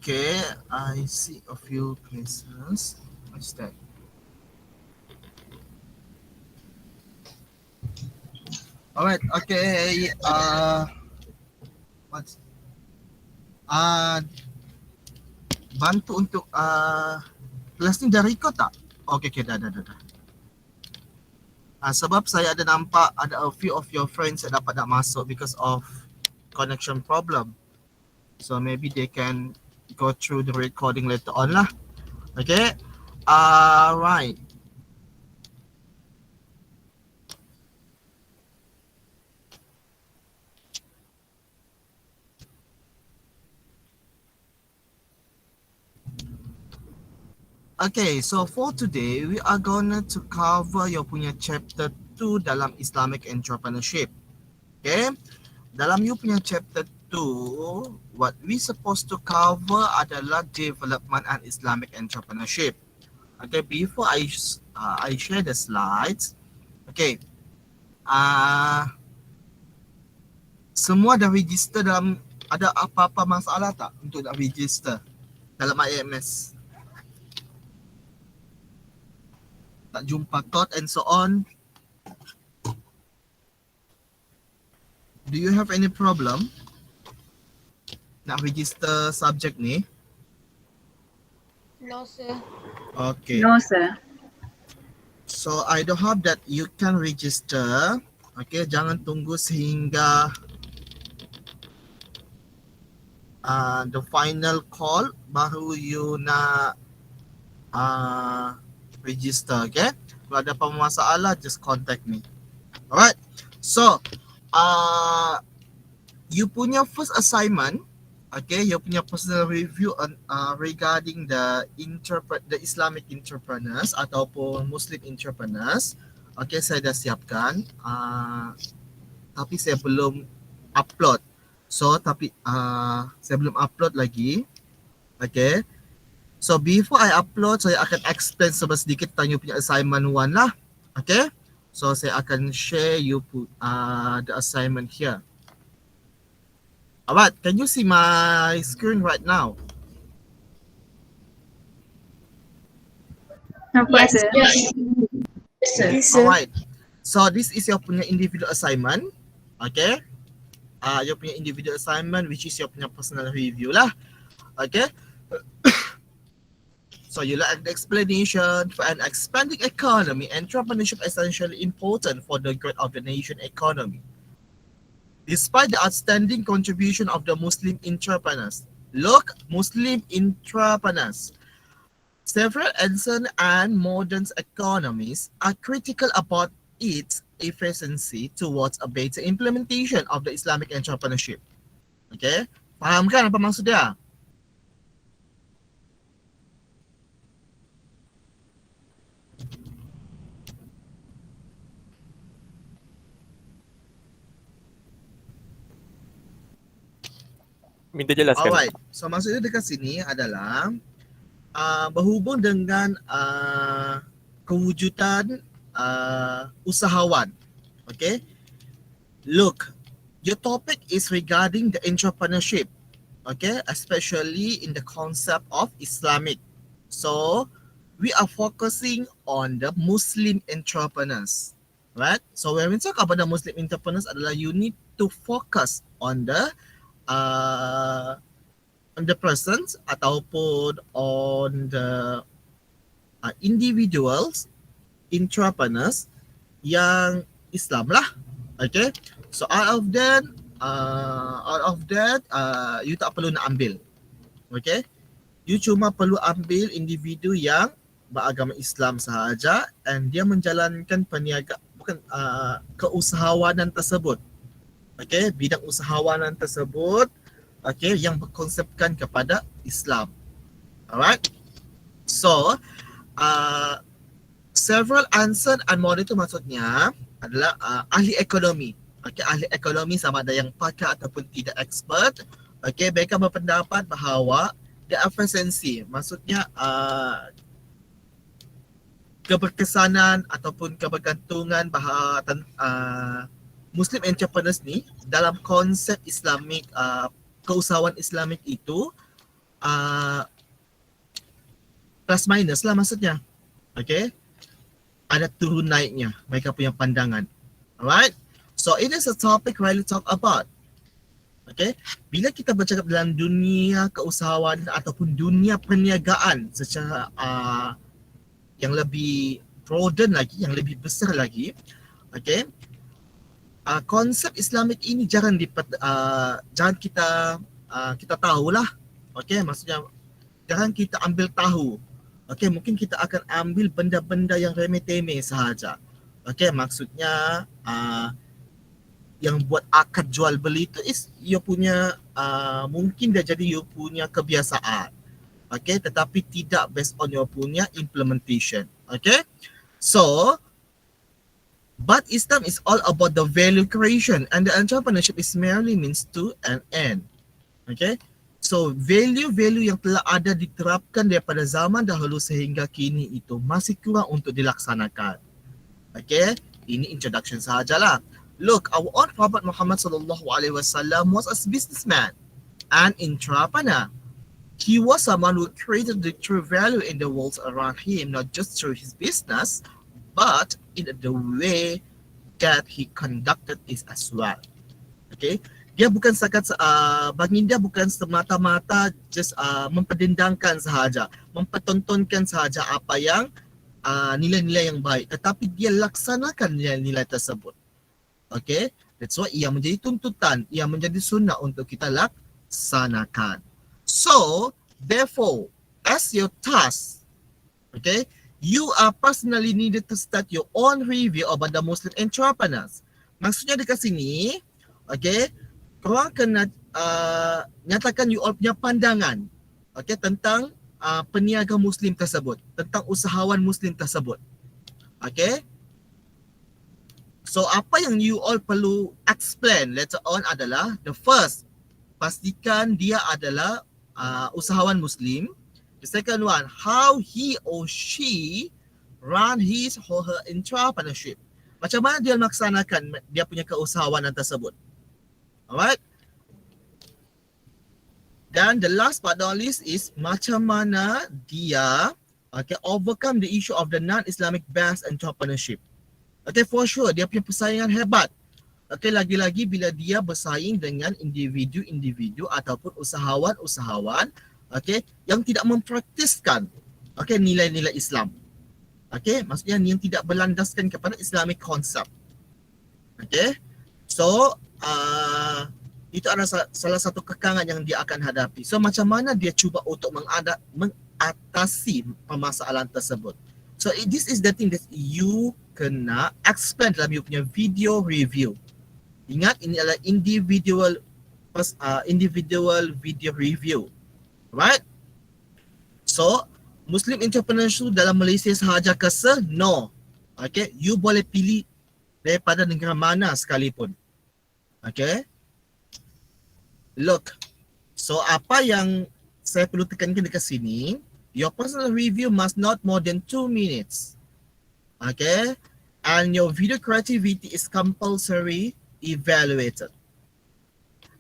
Okay, I see a few places. What's that? Alright, okay. What's uh bantu untuk kelas ni dah record tak? Okay, okay, dah. Sebab saya ada nampak ada a few of your friends yang dapat tak masuk because of connection problem. So maybe they can go through the recording later on lah. Okay. Right. Okay, so for today, we are gonna to cover your punya chapter 2 dalam Islamic Entrepreneurship. Okay, dalam you punya chapter 2, what we supposed to cover adalah development and Islamic entrepreneurship. Okay, before I share the slides, okay, semua dah register dalam, ada apa-apa masalah tak untuk nak register dalam IMS? Tak jumpa code and so on? Do you have any problem nak register subjek ni? No, sir. Okay. No, sir. So I do hope that you can register. Okay, jangan tunggu sehingga the final call baru you nak register. Okay, kalau ada apa masalah just contact me. Alright, so you punya first assignment, okay, you punya personal review on regarding the Islamic entrepreneurs ataupun Muslim entrepreneurs. Okay, saya dah siapkan, tapi saya belum upload. So tapi saya belum upload lagi. Okay, so before I upload, saya akan explain sedikit tentang you punya assignment 1 lah. Okay, so saya akan share you the assignment here. Alright, can you see my screen right now? Nampak, sir? Yes, sir. Yes, sir. Alright, so this is your punya individual assignment. Okay, your punya individual assignment, which is your punya personal review lah. Okay. So you like the explanation for an expanding economy. Entrepreneurship is essentially important for the growth of the nation economy. Despite the outstanding contribution of the Muslim entrepreneurs, look, Muslim entrepreneurs, several ancient and modern economies are critical about its efficiency towards a better implementation of the Islamic entrepreneurship. Okay, faham kan apa maksud dia? Minta jelaskan. Alright, so maksudnya dekat sini adalah berhubung dengan kewujudan usahawan. Okay, look, your topic is regarding the entrepreneurship. Okay, especially in the concept of Islamic. So we are focusing on the Muslim entrepreneurs, right? So when we talk about the Muslim entrepreneurs adalah you need to focus on the persons ataupun on the individuals entrepreneurs yang Islam lah. Okay, so out of that you tak perlu nak ambil. Okay, you cuma perlu ambil individu yang beragama Islam sahaja and dia menjalankan keusahawanan tersebut. Okay, bidang usahawanan tersebut, okay, yang berkonsepkan kepada Islam. Alright, so several answer and model itu maksudnya adalah ahli ekonomi. Okay, ahli ekonomi sama ada yang pakar ataupun tidak expert. Okay, mereka berpendapat bahawa the efficiency, maksudnya keberkesanan ataupun kebergantungan Muslim entrepreneurs ni dalam konsep Islamik, keusahawan Islamik itu plus minus lah maksudnya. Okay, ada turun naiknya mereka punya pandangan. Alright, so it is a topic really talk about. Okay, bila kita bercakap dalam dunia keusahawanan ataupun dunia perniagaan secara yang lebih broaden lagi, yang lebih besar lagi, okay, konsep Islamik ini jangan kita tahulah, okay, maksudnya jangan kita ambil tahu, okay, mungkin kita akan ambil benda-benda yang remeh-temeh sahaja, okay, maksudnya yang buat akad jual beli itu is you punya mungkin dah jadi you punya kebiasaan, okay, tetapi tidak based on your punya implementation, okay. So but Islam is all about the value creation and the entrepreneurship is merely means to an end. Okay? So value-value yang telah ada diterapkan daripada zaman dahulu sehingga kini itu masih kurang untuk dilaksanakan. Okay? Ini introduction sahajalah. Look, our own Prophet Muhammad sallallahu alaihi wasallam was a businessman and entrepreneur. He was someone who created the true value in the world around him, not just through his business, but in the way that he conducted it as well. Okay, dia bukan sahaja baginda bukan semata-mata just memperdendangkan sahaja, mempertontonkan sahaja apa yang nilai-nilai yang baik, tetapi dia laksanakan nilai-nilai tersebut. Okay, that's why ia menjadi tuntutan, ia menjadi sunnah untuk kita laksanakan. So, therefore, as your task, okay, you are personally needed to start your own review about the Muslim entrepreneurs. Maksudnya dekat sini, okay, korang kena nyatakan you all punya pandangan, okay, tentang peniaga Muslim tersebut, tentang usahawan Muslim tersebut, okay. So apa yang you all perlu explain later on adalah the first, pastikan dia adalah usahawan Muslim. The second one, how he or she run his or her entrepreneurship. Macam mana dia melaksanakan dia punya keusahawanan tersebut. Alright. Dan the last but not least is macam mana dia overcome the issue of the non-Islamic based entrepreneurship. Okay, for sure dia punya persaingan hebat. Okay, lagi-lagi bila dia bersaing dengan individu-individu ataupun usahawan-usahawan, okay, yang tidak mempraktiskan, okay, nilai-nilai Islam. Okay, maksudnya yang tidak berlandaskan kepada Islamic concept. Okay, so itu adalah salah satu kekangan yang dia akan hadapi. So macam mana dia cuba untuk mengatasi permasalahan tersebut. So this is the thing that you kena explain dalam you punya video review. Ingat, ini adalah individual video review. Right? So, Muslim entrepreneurship dalam Malaysia sahaja ke se? No. Okay, you boleh pilih daripada negara mana sekalipun. Okay? Look, so apa yang saya perlu tekankan dekat sini, your personal review must not more than 2 minutes. Okay? And your video creativity is compulsory evaluated.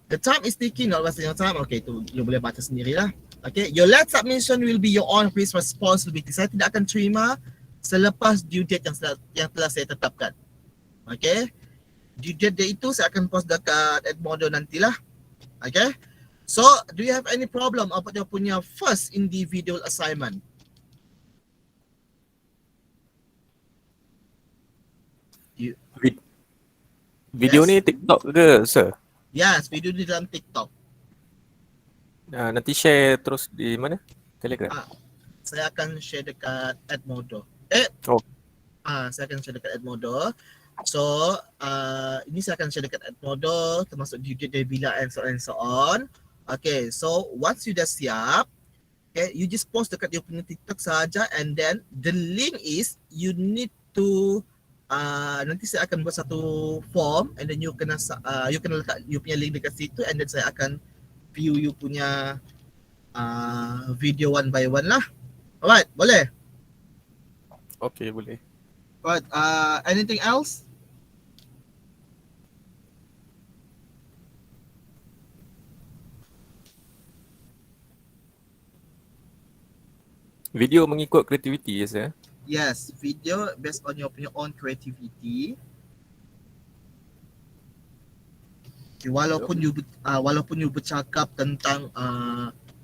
The time is ticking, not wasting your time. Okay, tu you boleh baca sendirilah. Okay, your last submission will be your own risk responsibility. Saya tidak akan terima selepas due date yang telah saya tetapkan. Okay, due date dia itu saya akan post dekat Edmodo nantilah. Okay, so do you have any problem about your punya first individual assignment? Video Yes. ni TikTok ke, sir? Yes, video di dalam TikTok. Nanti share terus di mana? Telegram? Saya akan share dekat Edmodo. Oh. Saya akan share dekat Edmodo. So, ini saya akan share dekat Edmodo, termasuk due date dari bila and so on. Okay, so once you dah siap, okay, you just post dekat your punya TikTok saja, and then the link is you need to nanti saya akan buat satu form, and then you kena letak you punya link dekat situ, and then saya akan view you punya video one by one lah. Alright, boleh? Okay, boleh. Alright, anything else? Video mengikut kreativiti ya sir. Yes, video based on your punya own creativity. Okay, walaupun you bercakap tentang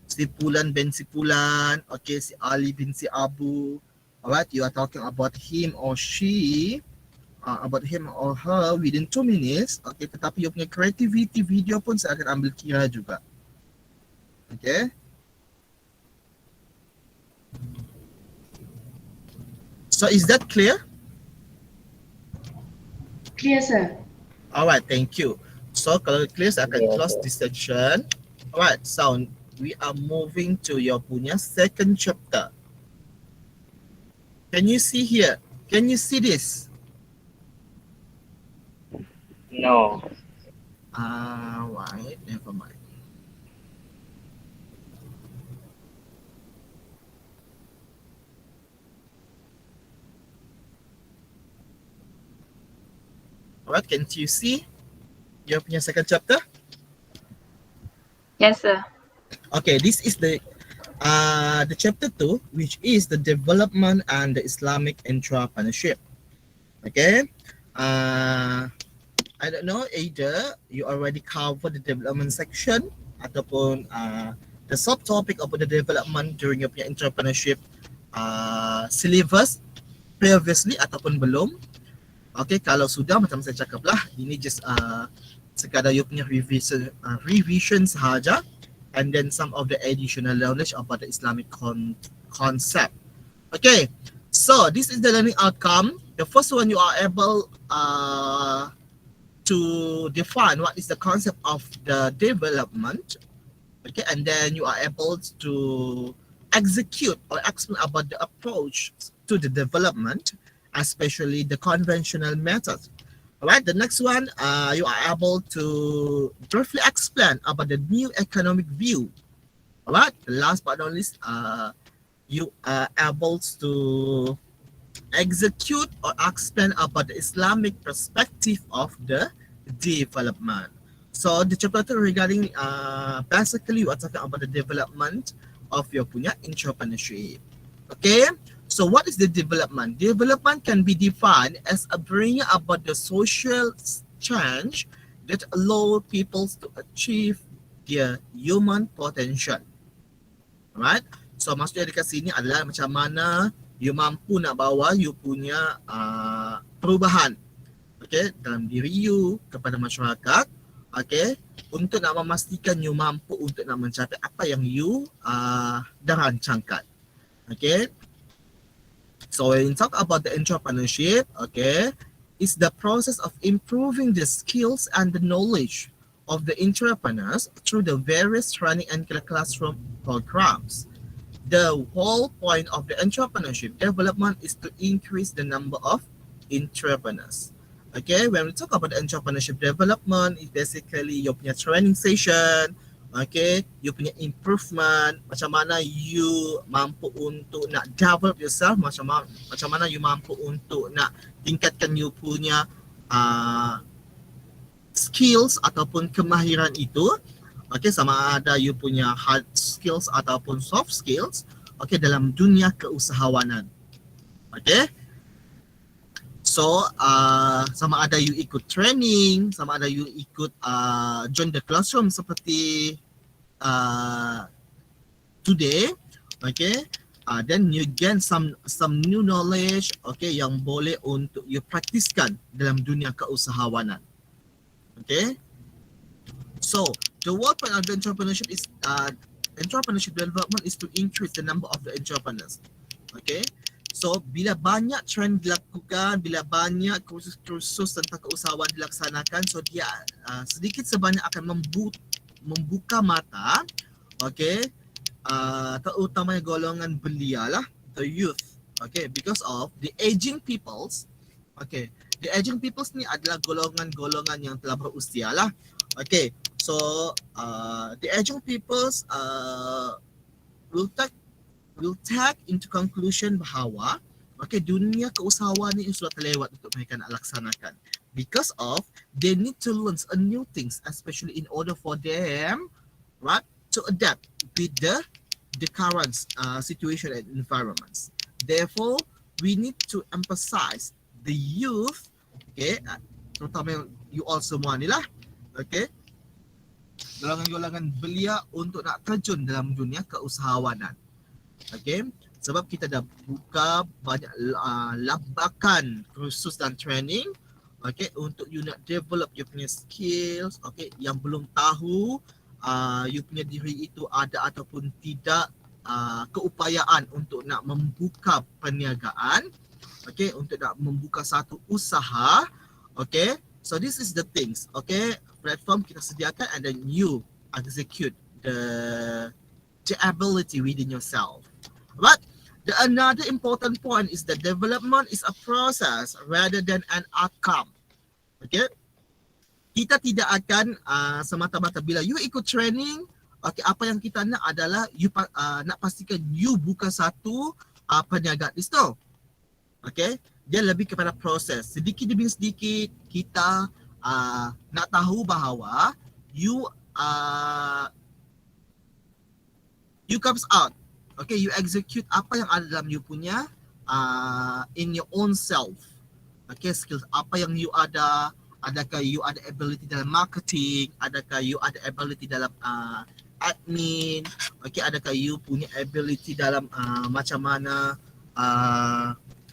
sipulan bin sipulan, okay, si Ali bin si Abu, alright, you are talking about him or she, about him or her within 2 minutes, okay, tetapi you punya creativity video pun saya akan ambil kira juga. Okay. So is that clear? Clear, sir. Alright, thank you. So kalau clear, saya akan close this section. Alright, so we are moving to your punya second chapter. Can you see here? Can you see this? No. Right, never mind. Alright, can you see your punya second chapter? Yes, sir. Okay, this is the chapter 2, which is the development and the Islamic entrepreneurship. Okay, I don't know, either you already covered the development section ataupun the subtopic of the development during your punya entrepreneurship syllabus previously ataupun belum. Okay, kalau sudah, macam saya cakap lah, ini just sekadar you punya revision sahaja, and then some of the additional knowledge about the Islamic concept. Okay, so this is the learning outcome. The first one, you are able to define what is the concept of the development. Okay, and then you are able to execute or explain about the approach to the development, especially the conventional methods. Alright, the next one, you are able to briefly explain about the new economic view. Alright, last but not least, you are able to execute or explain about the Islamic perspective of the development. So the chapter 2 regarding basically we're talking about the development of your punya entrepreneurship. Okay, so what is the development? Development can be defined as a bringing about the social change that allow people to achieve their human potential. Alright, so maksudnya dekat sini adalah macam mana you mampu nak bawa you punya perubahan, okay, dalam diri you kepada masyarakat, okay, untuk nak memastikan you mampu untuk nak mencapai apa yang you dah rancangkan. Okay, so when we talk about the entrepreneurship, okay, it's the process of improving the skills and the knowledge of the entrepreneurs through the various training and classroom programs. The whole point of the entrepreneurship development is to increase the number of entrepreneurs. Okay, when we talk about the entrepreneurship development, it's basically you punya training session, okay, you punya improvement, macam mana you mampu untuk nak develop yourself, macam mana you mampu untuk nak tingkatkan you punya skills ataupun kemahiran itu. Okay, sama ada you punya hard skills ataupun soft skills, okay, dalam dunia keusahawanan. Okay, so sama ada you ikut training, sama ada you ikut join the classroom seperti today, okay, then you gain some new knowledge, okay, yang boleh untuk you praktiskan dalam dunia keusahawanan. Okay, so the whole point of the entrepreneurship is entrepreneurship development is to increase the number of the entrepreneurs. Okay, so bila banyak trend dilakukan, bila banyak kursus tentang keusahawan dilaksanakan, so dia sedikit sebanyak akan membuka mata, okay, terutamanya golongan belia lah, the youth, okay, because of the aging peoples, okay, the aging peoples ni adalah golongan-golongan yang telah berusia lah, okay. So the aging peoples will take into conclusion bahawa, okay, dunia keusahawan ni sudah terlewat untuk mereka nak laksanakan, because of they need to learn new things, especially in order for them, right, to adapt with the the current situation and environments. Therefore, we need to emphasize the youth, okay, terutama you all semua ni lah, okay, golongan-golongan belia untuk nak terjun dalam dunia keusahawanan. Okay, sebab kita dah buka banyak labakan kursus dan training, okay, untuk you nak develop you punya skills, okay, yang belum tahu you punya diri itu ada ataupun tidak keupayaan untuk nak membuka perniagaan, okay, untuk nak membuka satu usaha, okay. So this is the things, okay, platform kita sediakan and then you execute the ability within yourself. But another important point is that development is a process rather than an outcome. Okay, kita tidak akan semata-mata bila you ikut training, okay, apa yang kita nak adalah you nak pastikan you buka satu perniagaan di store. Okay, dia lebih kepada proses. Sedikit demi sedikit kita nak tahu bahawa you comes out. Okay, you execute apa yang ada dalam you punya in your own self. Okay, skills apa yang you ada. Adakah you ada ability dalam marketing? Adakah you ada ability dalam admin? Okay, adakah you punya ability dalam macam mana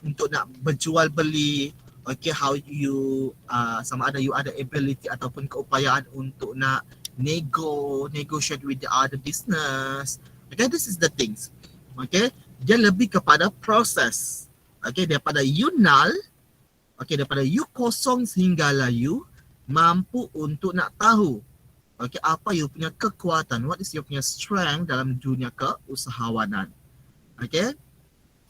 untuk nak berjual beli? Okay, how you sama ada you ada ability ataupun keupayaan untuk nak negotiate with the other business. Okay, this is the things. Okay, dia lebih kepada proses. Okay, daripada you null, okay, daripada you kosong sehinggalah you mampu untuk nak tahu, okay, apa you punya kekuatan, what is your punya strength dalam dunia keusahawanan. Okay,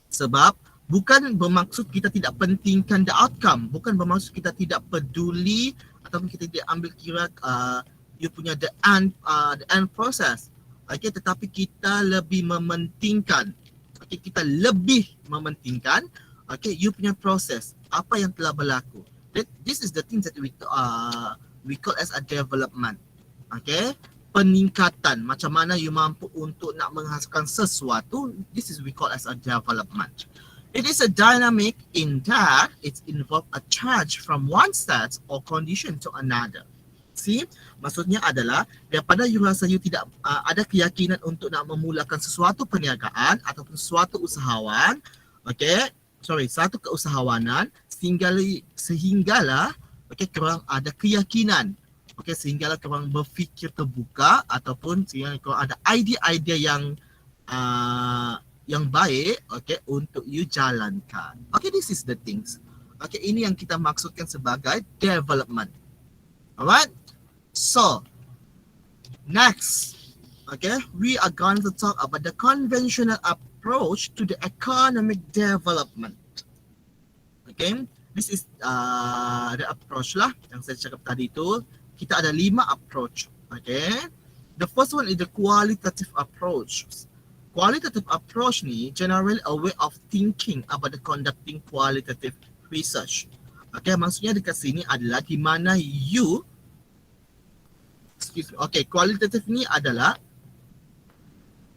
sebab bukan bermaksud kita tidak pentingkan the outcome, bukan bermaksud kita tidak peduli ataupun kita tidak ambil kira you punya the end process. Okay, tetapi kita lebih mementingkan, okay, okay, you punya proses, apa yang telah berlaku. This is the things that we call as a development. Okay, peningkatan, macam mana you mampu untuk nak menghasilkan sesuatu, this is we call as a development. It is a dynamic in that it involves a change from one state or condition to another. See, maksudnya adalah daripada you rasa you tidak ada keyakinan untuk nak memulakan sesuatu perniagaan ataupun sesuatu usahawan, okay, satu keusahawanan sehinggalah okay, korang ada keyakinan, okay, sehinggalah korang berfikir terbuka ataupun sehingga korang ada idea-idea yang baik, okay, untuk you jalankan. Okay, this is the things. Okay, ini yang kita maksudkan sebagai development. Alright, so next, okay, we are going to talk about the conventional approach to the economic development. Okay, this is the approach lah yang saya cakap tadi tu. Kita ada 5 approach. Okay, the first one is the qualitative approach. Qualitative approach ni generally a way of thinking about the conducting qualitative research. Okay, maksudnya dekat sini adalah di mana you, okay, qualitative ni adalah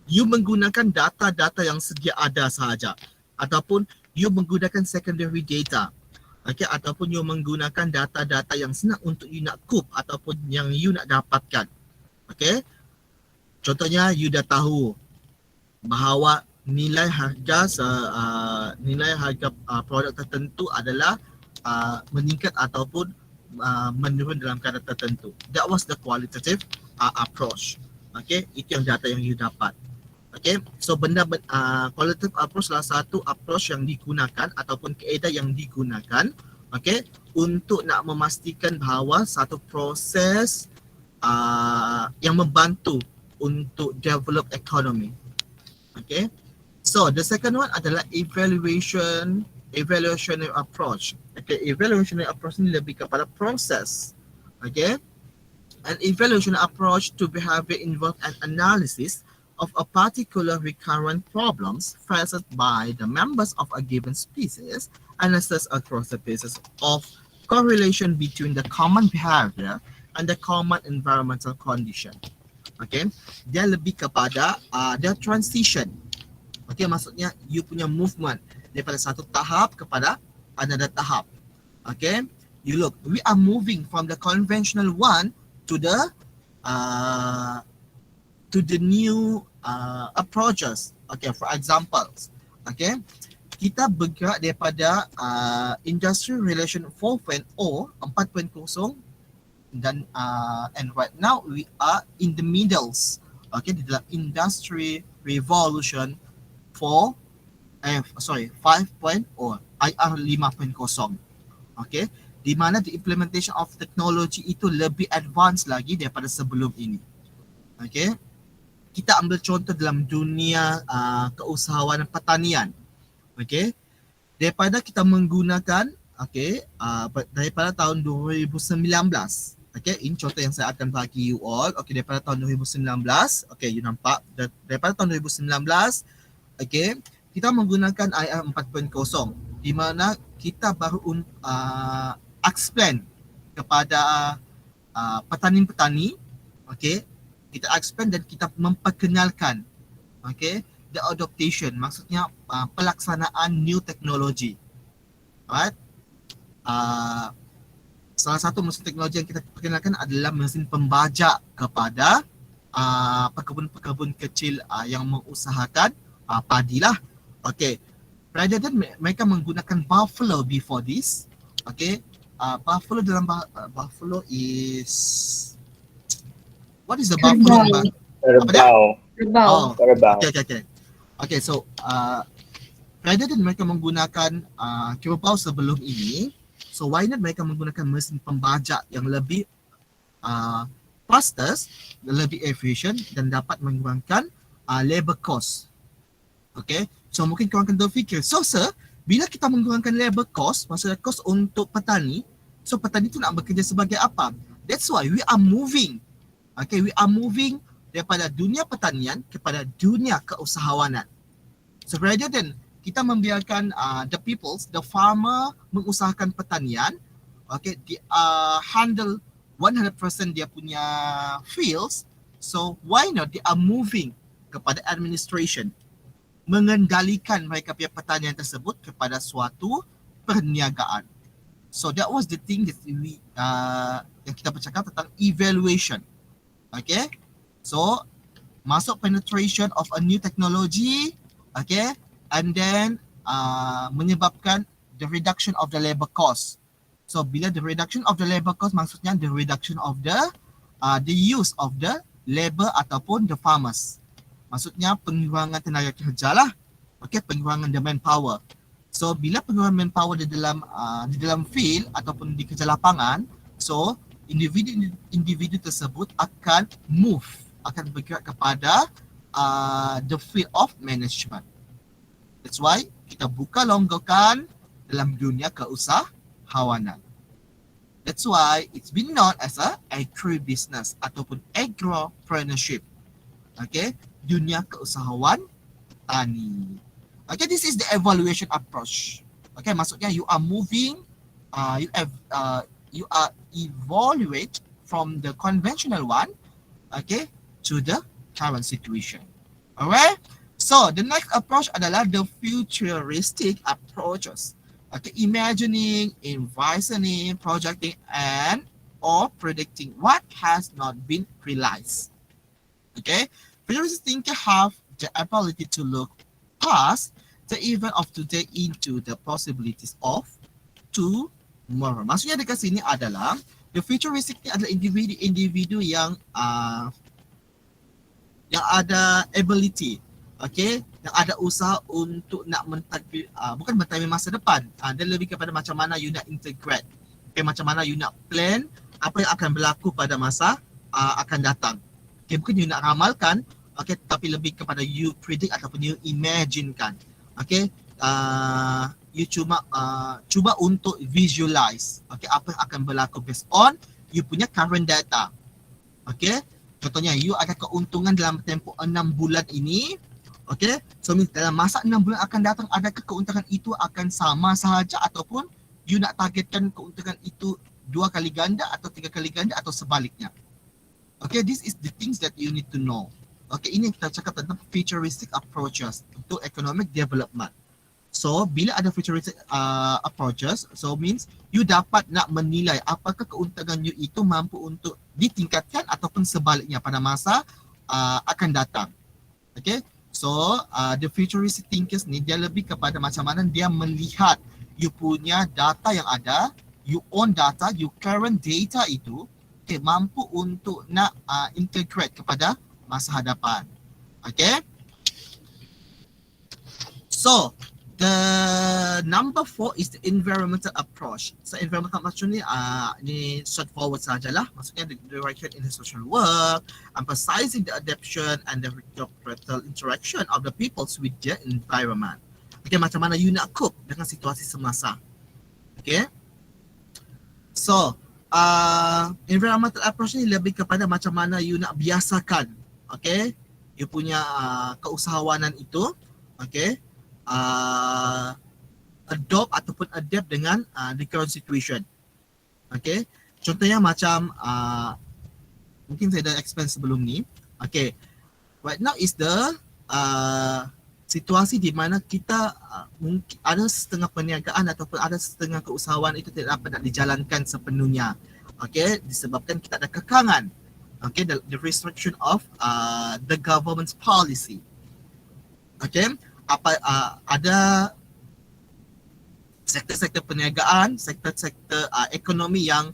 you menggunakan data-data yang sedia ada sahaja ataupun you menggunakan secondary data, okay, ataupun you menggunakan data-data yang senang untuk you nak cope ataupun yang you nak dapatkan. Okay, contohnya you dah tahu bahawa nilai harga produk tertentu adalah meningkat ataupun menurun dalam keadaan tertentu. That was the qualitative approach. Okay, itu yang data yang you dapat. Okay, so qualitative approach salah satu approach yang digunakan ataupun kaedah yang digunakan, okay, untuk nak memastikan bahawa satu proses yang membantu untuk develop economy. Okay, so the second one adalah evaluationary approach. Okay, evaluationary approach ni lebih kepada proses. Okay, an evaluationary approach to behavior involve an analysis of a particular recurrent problems faced by the members of a given species and assess across the basis of correlation between the common behavior and the common environmental condition. Okay, dia lebih kepada dia transition. Okay, maksudnya you punya movement daripada satu tahap kepada another tahap. Okay, you look, we are moving from the conventional one to the new approaches. Okay, for example, okay, kita bergerak daripada industry relation 4.0 dan and right now we are in the middles. Okay, di dalam industry revolution 5.0 IR 5.0. Okay, di mana the implementation of technology itu lebih advance lagi daripada sebelum ini. Okay, kita ambil contoh dalam dunia keusahawanan pertanian. Okay, daripada kita menggunakan daripada tahun 2019. Okay, ini contoh yang saya akan bagi you all. Okay, daripada tahun 2019. Okay, you nampak daripada tahun 2019. Okay, kita menggunakan IR 4.0 di mana kita baru explain kepada petani-petani. Okay, kita explain dan kita memperkenalkan the adaptation, maksudnya pelaksanaan new technology. Alright. Salah satu mesin teknologi yang kita perkenalkan adalah mesin pembajak kepada pekebun-pekebun kecil yang mengusahakan padi lah. Okay, rather than mereka menggunakan buffalo before this. Okay, buffalo dalam buffalo is, what is the buffalo? Kerbau. Oh, Kerbau. Okay, so rather than mereka menggunakan kerbau sebelum ini, so why not mereka menggunakan mesin pembajak yang lebih faster, lebih efficient dan dapat mengurangkan labor cost. Okay, so mungkin korang akan berfikir, so sir, bila kita mengurangkan labor cost, maksudnya cost untuk petani, so petani tu nak bekerja sebagai apa? That's why we are moving. Okay, we are moving daripada dunia pertanian kepada dunia keusahawanan. So rather than kita membiarkan the peoples, the farmer mengusahakan pertanian, okay, dia handle 100% dia punya fields, so why not they are moving kepada administration, mengendalikan mereka punya pertanian tersebut kepada suatu perniagaan. So that was the thing that we yang kita bercakap tentang evaluation. Okay, so masuk penetration of a new technology, okay, and then menyebabkan the reduction of the labor cost. So bila the reduction of the labor cost, maksudnya the reduction of the use of the labor ataupun the farmers. Maksudnya pengurangan tenaga kerja lah. Okay, pengurangan the manpower. So bila pengurangan manpower di dalam field ataupun di kerja lapangan, so individu tersebut akan bergerak kepada the field of management. That's why kita buka longgokan dalam dunia keusahawanan. That's why it's been known as a agribusiness ataupun agropreneurship. Okay, dunia keusahawan tani. Okay, this is the evaluation approach. Okay, maksudnya you are moving, you are evaluate from the conventional one, okay, to the current situation. Alright. So the next approach adalah the futuristic approaches. Okay, imagining, envisioning, projecting, and or predicting what has not been realized. Okay, futuristic thinking have the ability to look past the event of today into the possibilities of tomorrow. Maksudnya dekat sini adalah the futuristic ni adalah individu yang ada ability, okay, yang ada usaha untuk nak bukan mentadbir masa depan. Dia lebih kepada macam mana you nak integrate, okay, macam mana you nak plan apa yang akan berlaku pada masa akan datang. Okay, bukan you nak ramalkan, okay, tapi lebih kepada you predict ataupun you imaginekan. Okay, you cuba untuk visualize, okay, apa yang akan berlaku based on you punya current data. Okay, contohnya you ada keuntungan dalam tempoh 6 bulan ini. Okay, so dalam masa 6 bulan akan datang, adakah keuntungan itu akan sama sahaja ataupun you nak targetkan keuntungan itu 2 kali ganda atau 3 kali ganda atau sebaliknya. Okay, this is the things that you need to know. Okay, ini yang kita cakap tentang futuristic approaches untuk economic development. So, bila ada futuristic approaches, so means you dapat nak menilai apakah keuntungan you itu mampu untuk ditingkatkan ataupun sebaliknya pada masa akan datang. Okay, so the futuristic thinkers ni dia lebih kepada macam mana dia melihat you punya data yang ada, you own data, you current data itu, okay, mampu untuk nak integrate kepada masa hadapan. Okay, so the number 4 is the environmental approach. So environmental approach ni straightforward sajalah. Maksudnya the direction in the social work, emphasizing the adaptation and the interpersonal interaction of the peoples with their environment. Okay, macam mana you nak cope dengan situasi semasa. Okay, so environmental approach ni lebih kepada macam mana you nak biasakan, okay, you punya keusahawanan itu, okay, adopt ataupun adapt dengan the current situation. Okay, contohnya macam mungkin saya dah explain sebelum ni. Okay, right now is the situasi di mana kita mungkin ada setengah perniagaan ataupun ada setengah keusahawan itu tidak dapat nak dijalankan sepenuhnya. Okay, disebabkan kita ada kekangan. Okay, the restriction of the government's policy. Okay, ada sektor-sektor perniagaan, sektor-sektor ekonomi yang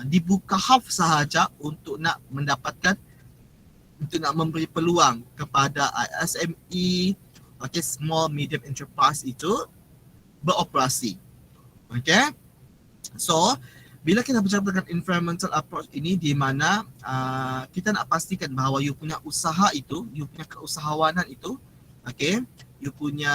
dibuka half sahaja untuk nak mendapatkan, untuk nak memberi peluang kepada SME, okay, small medium enterprise itu beroperasi. Okay, so bila kita bercakap tentang environmental approach ini, di mana kita nak pastikan bahawa you punya usaha itu, you punya keusahawanan itu, okay, you punya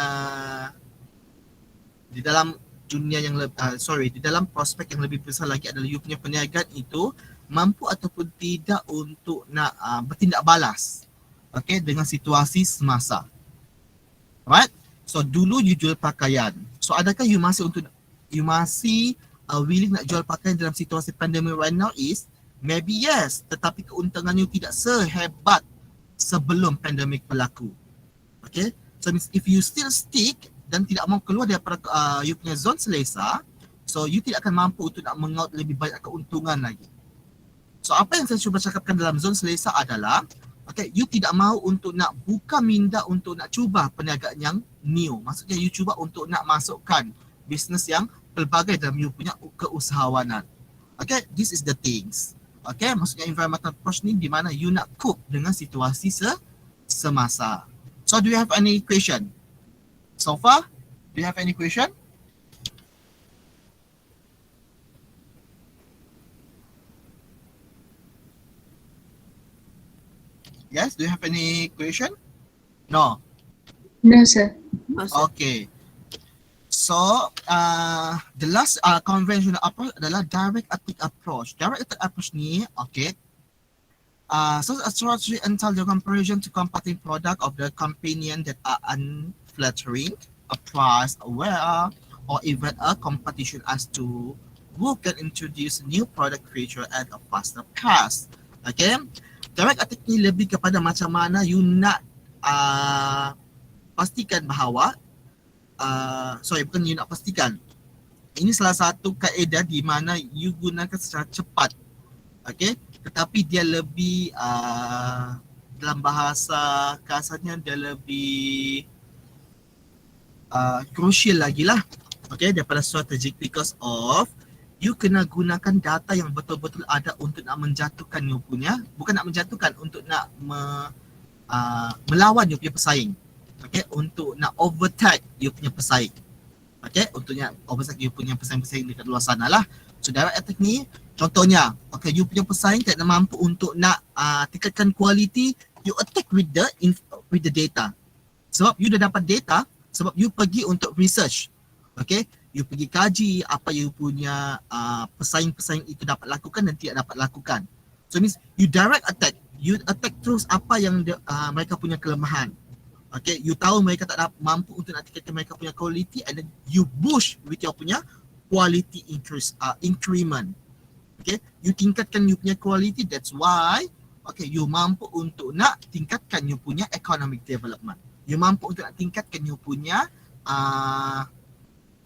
di dalam dunia yang di dalam prospek yang lebih besar lagi adalah you punya perniagaan itu mampu ataupun tidak untuk nak bertindak balas, okay, dengan situasi semasa. Alright, so dulu you jual pakaian, so adakah you masih willing nak jual pakaian dalam situasi pandemik right now? Is maybe yes, tetapi keuntungan you tidak sehebat sebelum pandemik berlaku. Okay, so means if you still stick dan tidak mau keluar daripada you punya zone selesa, so you tidak akan mampu untuk nak mengaut lebih banyak keuntungan lagi. So apa yang saya cuba cakapkan dalam zone selesa adalah, okay, you tidak mahu untuk nak buka minda untuk nak cuba perniagaan yang new. Maksudnya you cuba untuk nak masukkan bisnes yang pelbagai dalam you punya keusahawanan. Okay, this is the things. Okay, maksudnya environmental approach ni di mana you nak cope dengan situasi semasa. So do you have any question? So far, do you have any question? Yes, do you have any question? No. No, sir. Okay. So, the last conventional approach adalah direct attack approach. Direct attack approach ni, okay, so a strategy entails the comparison to competing product of the companion that are unflattering, a price aware, or even a competition as to who can introduce new product feature at a faster pace. Okay, direct attack ni lebih kepada macam mana you nak pastikan bahawa bukan you nak pastikan, ini salah satu kaedah di mana you gunakan secara cepat, okay, tetapi dia lebih dalam bahasa kasarnya dia lebih crucial lagi lah, okay, daripada strategic, because of you kena gunakan data yang betul-betul ada untuk nak menjatuhkan you punya, bukan nak menjatuhkan, untuk nak melawan you punya pesaing, okay, untuk nak overtake you punya pesaing, okay, untuk nak overtake you punya pesaing-pesaing dekat luar sana lah. So direct attack ni contohnya, okay, you punya pesaing tak mampu untuk nak tingkatkan quality, you attack with the data. Sebab you dah dapat data, sebab you pergi untuk research, okay, you pergi kaji apa you punya pesaing-pesaing itu dapat lakukan dan tidak dapat lakukan. So means you direct attack, you attack terus apa yang mereka punya kelemahan. Okay, you tahu mereka tak dapat mampu untuk nak tingkatkan mereka punya quality, and then you boost with your punya quality increment. Okay, you tingkatkan you punya quality, that's why Okay, you mampu untuk nak tingkatkan you punya economic development. You mampu untuk nak tingkatkan you punya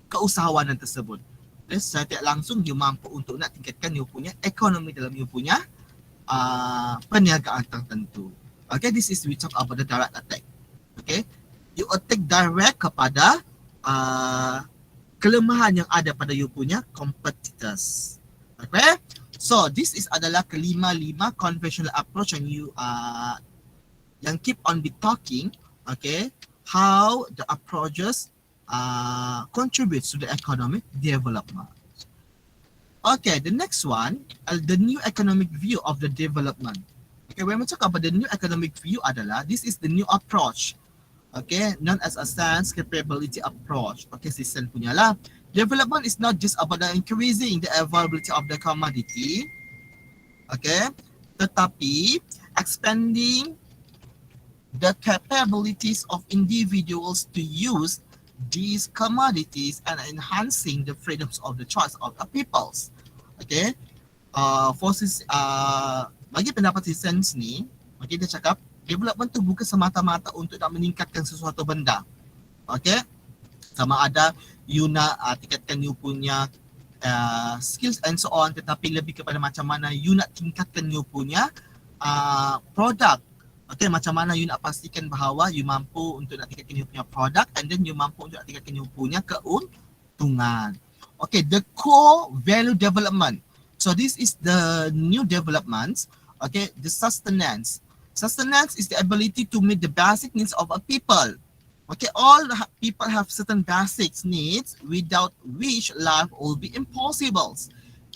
keusahawanan tersebut. Dan secara tidak langsung you mampu untuk nak tingkatkan you punya ekonomi dalam you punya perniagaan tertentu. Okay, this is we talk about the direct attack. Okay, you attack direct kepada kelemahan yang ada pada you punya competitors. Okay, so this is adalah kelima-lima conventional approach yang you yang keep on be talking. Okay, how the approaches contributes to the economic development. Okay, the next one, the new economic view of the development. Okay, when we talk about the new economic view adalah, this is the new approach. Okay, known as a science capability approach. Okay, Sisen punya lah. Development is not just about the increasing the availability of the commodity. Okay, tetapi expanding the capabilities of individuals to use these commodities and enhancing the freedoms of the choice of the peoples. Okay, bagi pendapat Sisens ni, okay, dia cakap development tu bukan semata-mata untuk nak meningkatkan sesuatu benda. Okay, sama ada you nak tingkatkan you punya skills and so on, tetapi lebih kepada macam mana you nak tingkatkan you punya produk. Okay, macam mana you nak pastikan bahawa you mampu untuk nak tingkatkan you punya produk, and then you mampu untuk nak tingkatkan you punya keuntungan. Okay, the core value development. So this is the new developments. Okay, the sustenance. Sustenance is the ability to meet the basic needs of a people. Okay, all people have certain basic needs without which life will be impossible.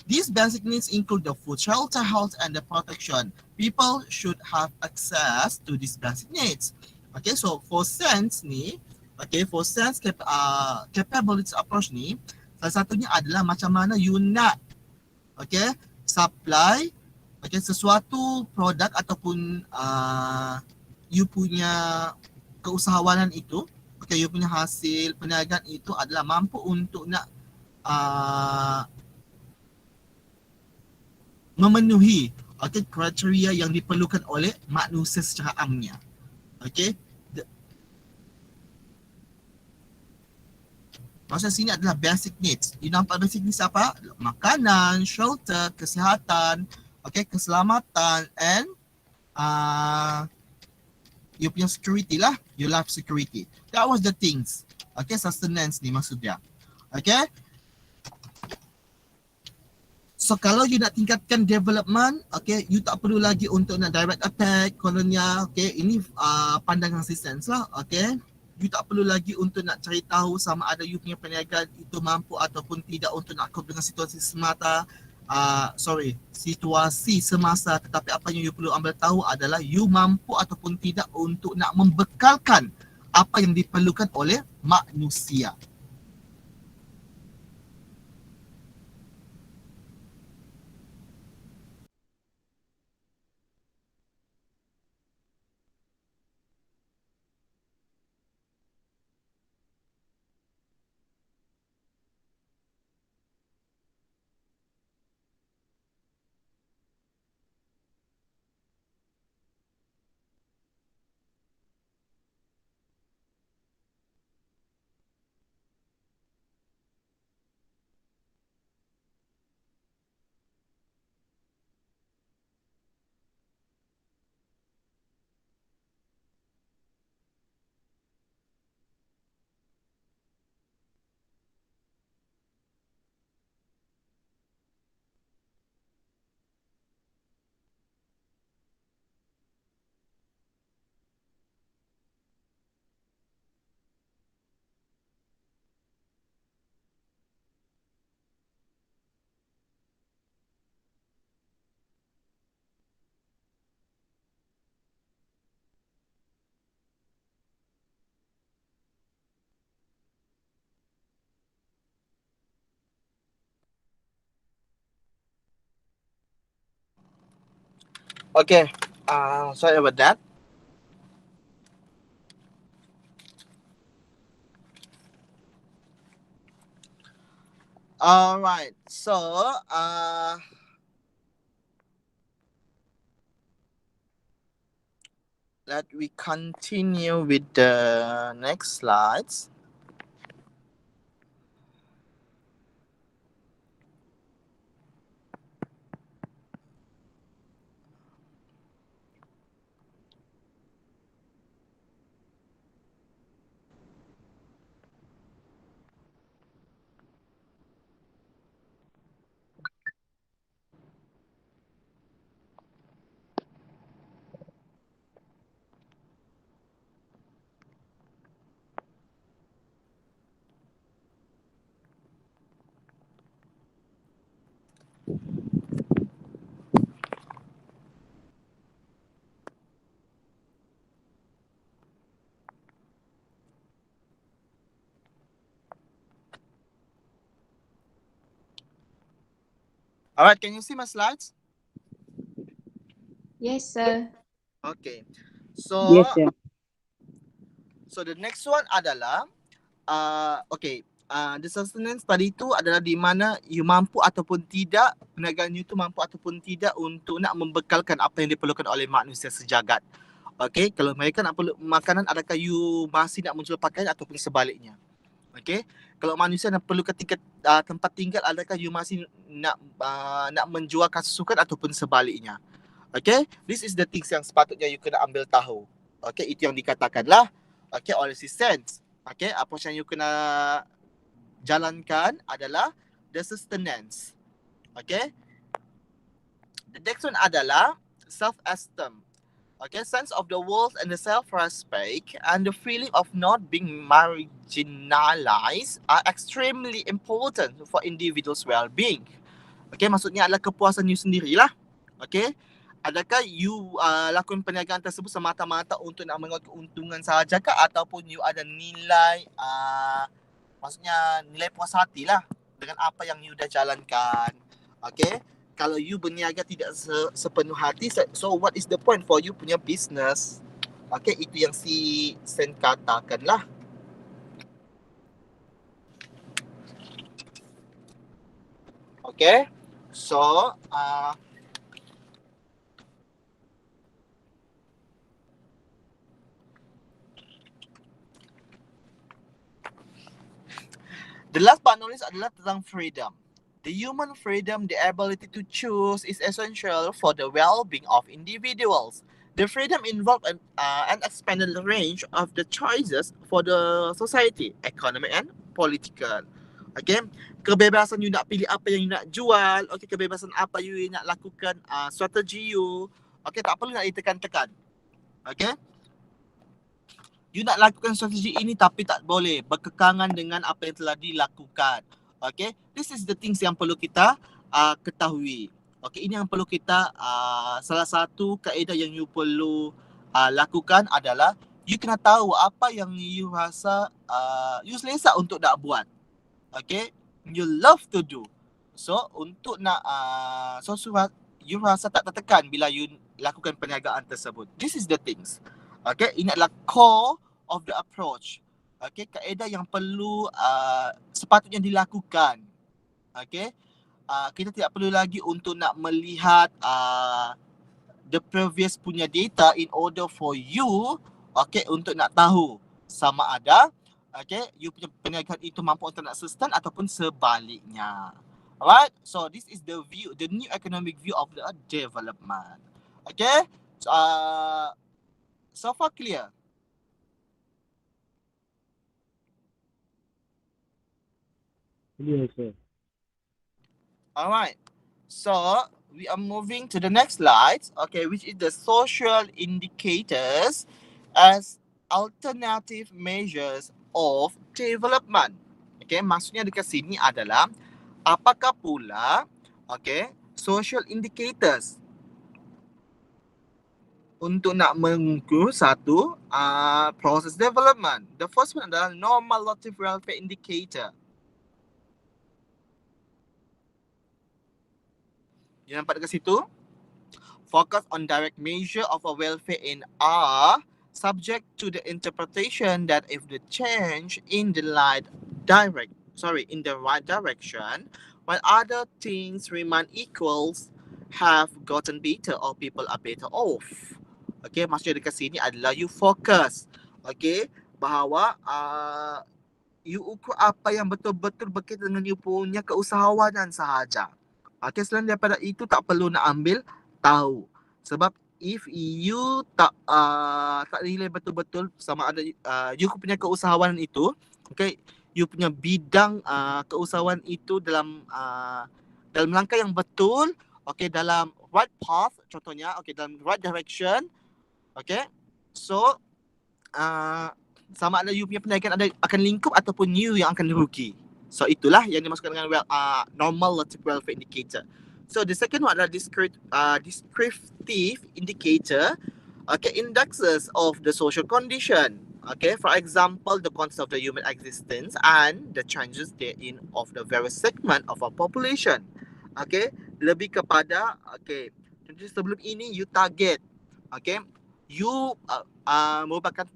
These basic needs include the food, shelter, health, and the protection. People should have access to these basic needs. Okay, so for sense ni, okay, for sense capability approach ni, salah satunya adalah macam mana you nak, okay, supply, okay, sesuatu produk ataupun you punya keusahawanan itu, okay, you punya hasil perniagaan itu adalah mampu untuk nak memenuhi, okay, kriteria yang diperlukan oleh manusia secara amnya. Okay, maksud sini adalah basic needs. You nampak basic needs apa? Makanan, shelter, kesihatan, okay, keselamatan, and you punya security lah, your life security. That was the things. Okay, sustenance ni maksud dia. Okay, so kalau you nak tingkatkan development, okay, you tak perlu lagi untuk nak direct attack, kolonial, okay, ini pandangan Sisens lah, okay. You tak perlu lagi untuk nak cari tahu sama ada you punya perniagaan itu mampu ataupun tidak untuk nak cope dengan situasi situasi semasa, tetapi apa yang you perlu ambil tahu adalah you mampu ataupun tidak untuk nak membekalkan apa yang diperlukan oleh manusia. Okay, sorry about that. Alright, so let we continue with the next slides. Alright, can you see my slides? Yes, sir. Okay. So, Yes, sir. so the next one adalah okay. The sustenance tadi tu adalah di mana you mampu ataupun tidak, perniagaan you tu mampu ataupun tidak untuk nak membekalkan apa yang diperlukan oleh manusia sejagat. Okay, kalau mereka nak perlu makanan, adakah you masih nak menjual pakaian ataupun sebaliknya? Okay, kalau manusia nak perlu ketika tempat tinggal, adakah you masih nak menjual kesusukan ataupun sebaliknya? Okay, this is the things yang sepatutnya you kena ambil tahu. Okay, itu yang dikatakanlah okay oleh si Sense. Okay, apa yang you kena jalankan adalah the sustenance. Okay, the next one adalah self-esteem. Okay, sense of the world and the self-respect and the feeling of not being marginalized are extremely important for individuals' well-being. Okay, maksudnya adalah kepuasan you sendirilah. Okay, adakah you lakukan perniagaan tersebut semata-mata untuk nak mengaut keuntungan sahajakah ataupun you ada nilai maksudnya nilai puas hati lah dengan apa yang you dah jalankan. Okay, kalau you berniaga tidak sepenuh hati, so what is the point for you punya business? Okay, itu yang si Sen katakan lah. Okay, so the last but not least adalah tentang freedom. The human freedom, the ability to choose, is essential for the well-being of individuals. The freedom involves an expanded range of the choices for the society, economic and political. Okay, kebebasan you nak pilih apa yang you nak jual, okay, kebebasan apa you nak lakukan, strategi you, okay, tak perlu nak ditekan-tekan. Okay, you nak lakukan strategi ini tapi tak boleh berkekangan dengan apa yang telah dilakukan. Okay, this is the things yang perlu kita ketahui. Okay, ini yang perlu kita salah satu kaedah yang you perlu lakukan adalah you kena tahu apa yang you rasa you selesa untuk nak buat. Okay, you love to do. So untuk nak you rasa tak tertekan bila you lakukan perniagaan tersebut. This is the things. Okay, ini adalah core of the approach. Okay, kaedah yang perlu sepatutnya dilakukan. Okay, kita tidak perlu lagi untuk nak melihat the previous punya data in order for you, okay, untuk nak tahu sama ada, okay, you punya perniagaan itu mampu untuk nak sustain ataupun sebaliknya. Alright, so this is the view, the new economic view of the development. Okay, so far clear? Yes, sir. Alright, so we are moving to the next slide, okay, which is the social indicators as alternative measures of development. Okay, maksudnya dekat sini adalah apakah pula, okay, social indicators untuk nak mengukur satu proses development. The first one adalah normative welfare indicator. You nampak dekat situ? Focus on direct measure of a welfare in R subject to the interpretation that if the change in the right direction, while other things remain equals, have gotten better or people are better off. Okay, maksudnya dekat sini adalah you fokus. Okay, bahawa you ukur apa yang betul-betul berkaitan dengan you punya keusahawanan sahaja. Okay, selain daripada itu tak perlu nak ambil tahu. Sebab if you tak nilai betul-betul sama ada you punya keusahawanan itu, okay, you punya bidang keusahawan itu dalam langkah yang betul, okay, dalam right path contohnya, okay, dalam right direction, okay. So sama ada you punya perniagaan akan lingkup ataupun you yang akan rugi. So itulah yang dimaksudkan dengan normal relative welfare indicator. So the second one adalah descriptive indicator. Okay, indexes of the social condition. Okay, for example, the concept of the human existence and the changes therein of the various segment of our population. Okay, lebih kepada, okay, jadi sebelum ini you target, okay, you merupakan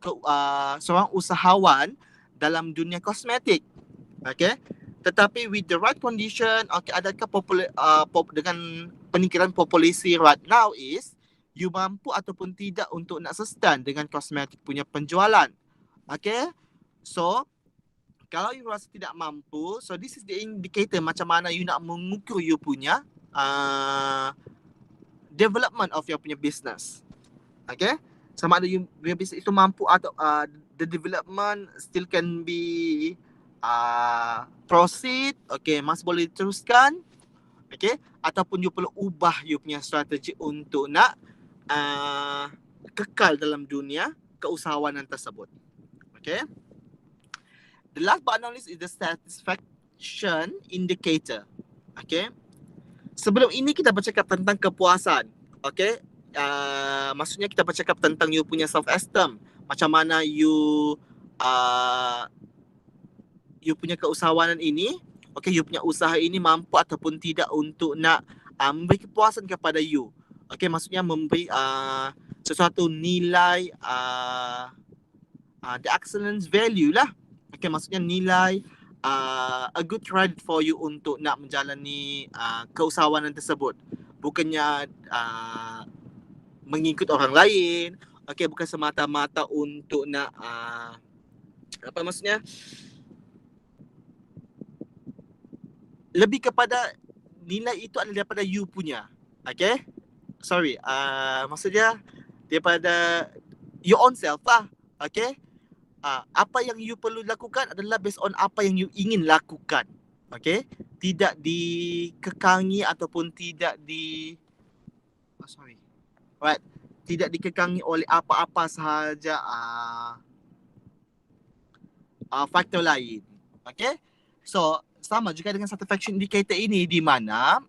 seorang usahawan dalam dunia kosmetik, okay, tetapi with the right condition, okay, adakah dengan peningkatan populasi right now is you mampu ataupun tidak untuk nak sustain dengan kosmetik punya penjualan, okay. So kalau you rasa tidak mampu, so this is the indicator macam mana you nak mengukur you punya development of your punya business, okay. Sama ada you punya business itu mampu atau the development still can be proceed, okay, masih boleh diteruskan, okay, ataupun you perlu ubah you punya strategi untuk nak kekal dalam dunia keusahawanan tersebut, okay. The last but not least is the satisfaction indicator, okay. Sebelum ini kita bercakap tentang kepuasan, okay. Maksudnya kita bercakap tentang you punya self-esteem, macam mana you punya keusahawanan ini, okay, you punya usaha ini mampu ataupun tidak untuk nak memberi kepuasan kepada you, okay, maksudnya memberi sesuatu nilai the excellence value lah, okay, maksudnya nilai a good credit for you untuk nak menjalani keusahawanan tersebut, bukannya mengikut orang lain, okay, bukan semata-mata untuk nak apa maksudnya, lebih kepada nilai itu adalah daripada you punya, okay, sorry, maksudnya daripada your own self lah, okay. Apa yang you perlu lakukan adalah based on apa yang you ingin lakukan, okay, tidak dikekangi ataupun tidak tidak dikekangi oleh apa-apa sahaja faktor lain, okay. So sama juga dengan satisfaction indicator ini, di mana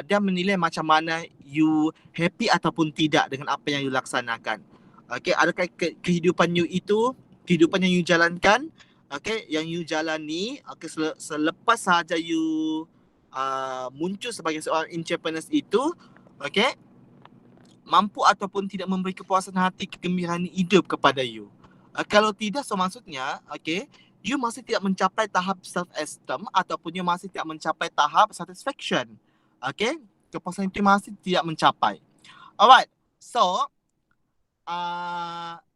dia menilai macam mana you happy ataupun tidak dengan apa yang you laksanakan, okay. Adakah kehidupan you itu kehidupan yang you jalankan, okay, yang you jalani, okay, selepas sahaja you muncul sebagai seorang entrepreneur itu, okay, mampu ataupun tidak memberi kepuasan hati, kegembiraan hidup kepada you. Kalau tidak, so maksudnya, okay, you masih tidak mencapai tahap self-esteem ataupun you masih tidak mencapai tahap satisfaction, okay, kepuasan itu masih tidak mencapai. Alright, so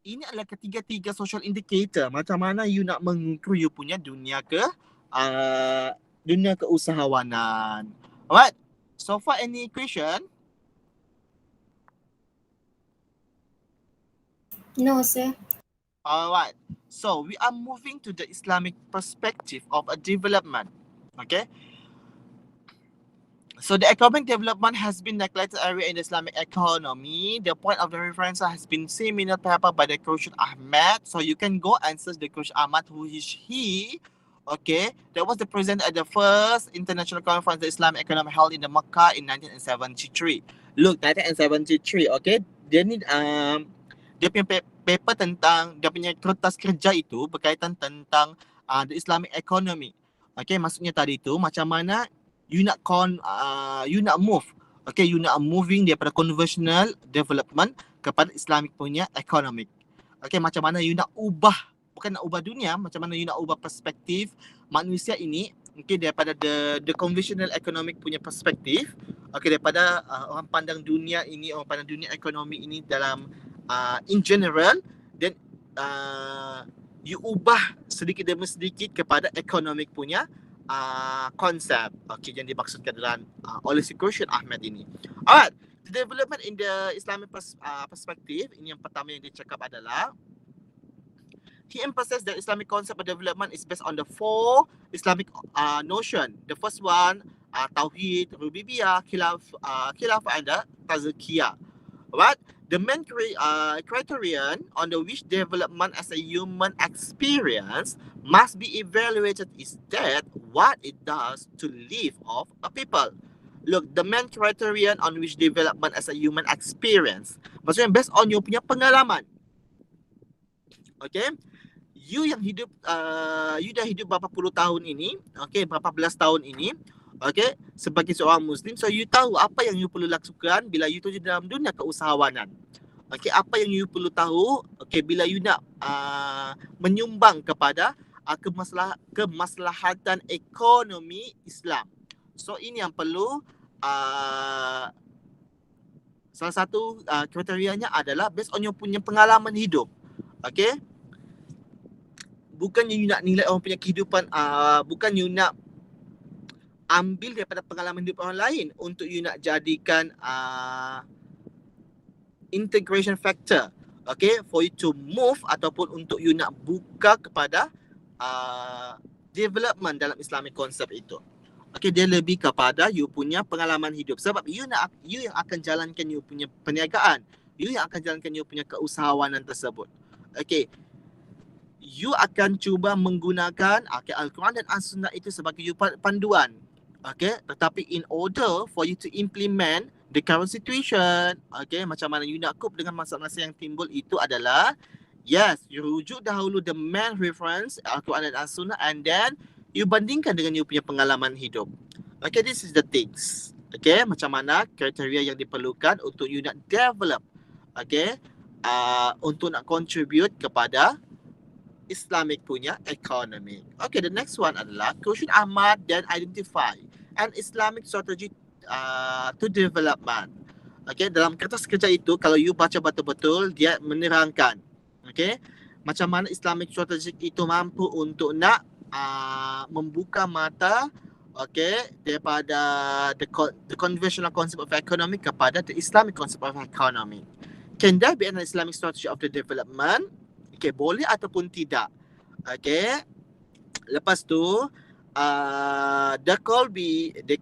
ini adalah ketiga-tiga social indicator macam mana you nak mengukur you punya dunia keusahawanan. Alright, so far any question? No, sir. Alright, so we are moving to the Islamic perspective of a development, okay. So the economic development has been neglected area in the Islamic economy. The point of the reference has been seminal paper by the Khurshid Ahmad. So you can go and search the Khurshid Ahmad, who is he. Okay, that was the president at the first international conference, the Islamic economy held in the Makkah in 1973. Look, 1973, okay. Dia ni dia punya paper tentang, dia punya kertas kerja itu berkaitan tentang the Islamic economy. Okay, maksudnya tadi tu macam mana you nak move, okay, you nak moving daripada conventional development kepada Islamic punya economic. Okay, macam mana you nak ubah, bukan nak ubah dunia, macam mana you nak ubah perspektif manusia ini, okay, daripada the conventional economic punya perspektif, okay, daripada orang pandang dunia ini, orang pandang dunia ekonomi ini dalam in general, then you ubah sedikit demi sedikit kepada economic punya konsep, okay, yang dimaksudkan dalam oleh si Quran Ahmad ini. Alright, the development in the Islamic perspective, ini yang pertama yang dia cakap adalah he emphasized that Islamic concept of development is based on the 4 Islamic notion. The first one, Tauhid, Rububiyah, Khilafah, and the Tazkiyah. Right? The main criterion on the which development as a human experience must be evaluated is that what it does to live of a people. Look, the main criterion on which development as a human experience, maksudnya based on you punya pengalaman. Okay? You yang hidup, you dah hidup berapa puluh tahun ini, okay, berapa belas tahun ini, okay, sebagai seorang Muslim, so you tahu apa yang you perlu lakukan bila you terjun dalam dunia keusahawanan. Okay, apa yang you perlu tahu, okay, bila you nak menyumbang kepada kemaslahatan ekonomi Islam. So ini yang perlu, salah satu kriterianya adalah based on you punya pengalaman hidup. Okay, bukan you nak nilai orang punya kehidupan, bukan you nak ambil daripada pengalaman hidup orang lain untuk you nak jadikan integration factor, okay, for you to move ataupun untuk you nak buka kepada development dalam Islamic concept itu. Okay, dia lebih kepada you punya pengalaman hidup, sebab you yang akan jalankan you punya perniagaan, you yang akan jalankan you punya keusahawanan tersebut. Okay, you akan cuba menggunakan Al-Quran dan As-Sunnah itu sebagai you panduan. Okay, tetapi in order for you to implement the current situation, okay, macam mana you nak cope dengan masalah-masalah yang timbul itu adalah, yes, you rujuk dahulu the main reference Al-Quran dan As-Sunnah, and then you bandingkan dengan you punya pengalaman hidup. Okay, this is the things. Okay, macam mana kriteria yang diperlukan untuk you nak develop, okay, untuk nak contribute kepada Islamic punya economy. Okay, the next one adalah Quran Ahmad then identify an Islamic strategy to development. Okay, dalam kertas kerja itu kalau you baca betul-betul, dia menerangkan, okay, macam mana Islamic strategy itu mampu untuk nak membuka mata, okay, daripada the conventional concept of economy kepada the Islamic concept of economy. Can there be an Islamic strategy of the development? Okay, boleh ataupun tidak. Okay, lepas tu there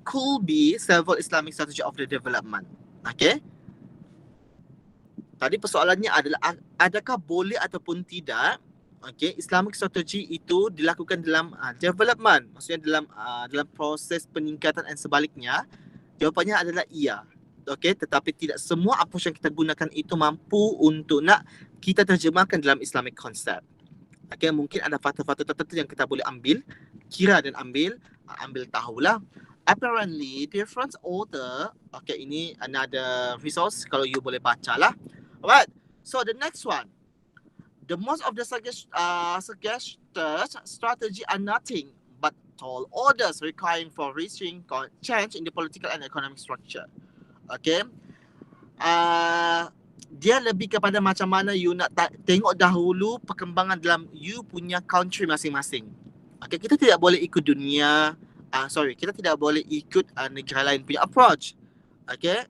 could be several Islamic strategy of the development. Okay, tadi persoalannya adalah adakah boleh ataupun tidak, okay, Islamic strategy itu dilakukan dalam development, maksudnya dalam proses peningkatan dan sebaliknya. Jawapannya adalah iya. Okay, tetapi tidak semua approach yang kita gunakan itu mampu untuk nak kita terjemahkan dalam Islamic concept. Okay, mungkin ada faktor-faktor tertentu yang kita boleh kira dan ambil tahulah. Apparently, different author, okay, ini another resource kalau you boleh baca lah. Alright, so the next one. The most of the suggested strategy are nothing but tall orders requiring for reaching change in the political and economic structure. Okay, dia lebih kepada macam mana you nak tengok dahulu perkembangan dalam you punya country masing-masing. Okay, kita tidak boleh ikut dunia, kita tidak boleh ikut negara lain punya approach. Okay,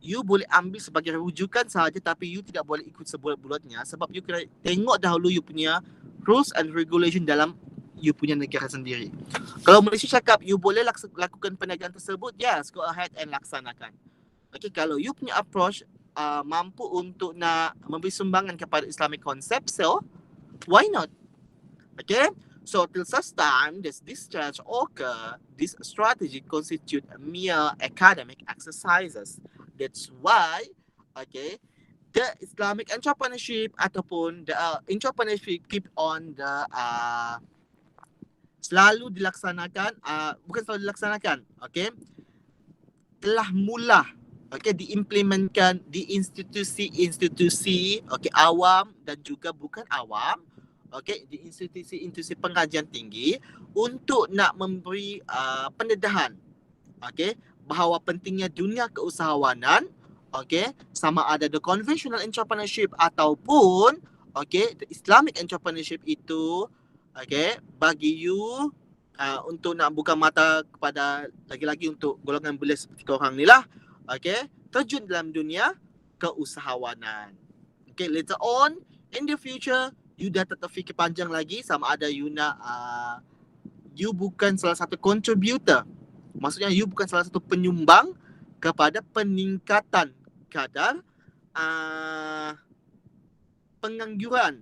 you boleh ambil sebagai rujukan sahaja, tapi you tidak boleh ikut sebulat-bulatnya, sebab you kena tengok dahulu you punya rules and regulation dalam you punya negara sendiri. Kalau Malaysia cakap you boleh lakukan perniagaan tersebut, yes, go ahead and laksanakan. Okay, kalau you punya approach mampu untuk nak memberi sumbangan kepada Islamic concept, so why not? Okay, so till such time this discharge occur, this strategy constitute mere academic exercises. That's why, okay, the Islamic entrepreneurship ataupun the entrepreneurship keep on the selalu dilaksanakan, bukan selalu dilaksanakan, okay, telah mula, okay, diimplementkan di institusi-institusi, okay, awam dan juga bukan awam, okay, di institusi-institusi pengajian tinggi untuk nak memberi pendedahan, okay, bahawa pentingnya dunia keusahawanan, Okay, sama ada the conventional entrepreneurship ataupun okay, the Islamic entrepreneurship itu okay, bagi you untuk nak buka mata kepada lagi-lagi untuk golongan belia seperti korang ni lah. Okay, terjun dalam dunia keusahawanan. Okay, later on in the future, you dah tak terfikir panjang lagi sama ada you nak you bukan salah satu contributor. Maksudnya you bukan salah satu penyumbang kepada peningkatan kadar pengangguran